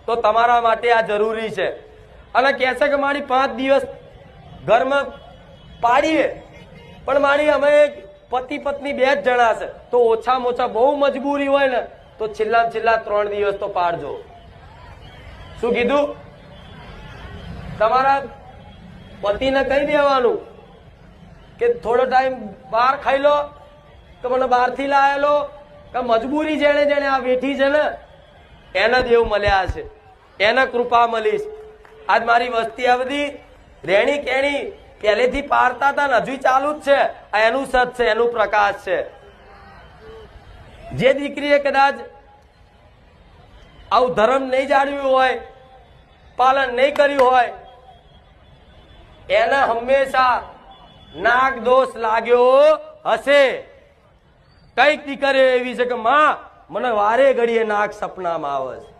તો તમારા માટે આ જરૂરી છે. અને કહે છે કે મારી 5 દિવસ ઘરમાં પાડીએ, પણ મારી અમે પતિ પત્ની 2 જ જણા છે, તો ઓછામાં ઓછા બહુ મજબૂરી હોય ને તો છેલ્લા 3 દિવસ તો પાડજો. શું કીધું? તમારા પતિને કહી દેવાનું કે થોડો ટાઈમ બહાર ખાઈ લો, કે મને બહારથી લાયેલો, કે મજબૂરી જેને જેને આ બેઠી છે ને એને દેવ મળ્યા છે, એને કૃપા મળીશ. આજ મારી વસ્તી આ બધી રેણી કેણી પહેલેથી પાડતા હતા ને હજુ ચાલુ જ છે. આ એનું સત છે, એનું પ્રકાશ છે. જે દીકરીએ કદાચ આવું ધર્મ નહીં જાળવ્યું હોય, પાલન નહીં કર્યું હોય, એને હંમેશા નાગ દોષ લાગ્યો હશે. કઈક દીકરીઓ એવી છે કે માં મને વારે ઘડીએ નાગ સપનામાં આવે છે.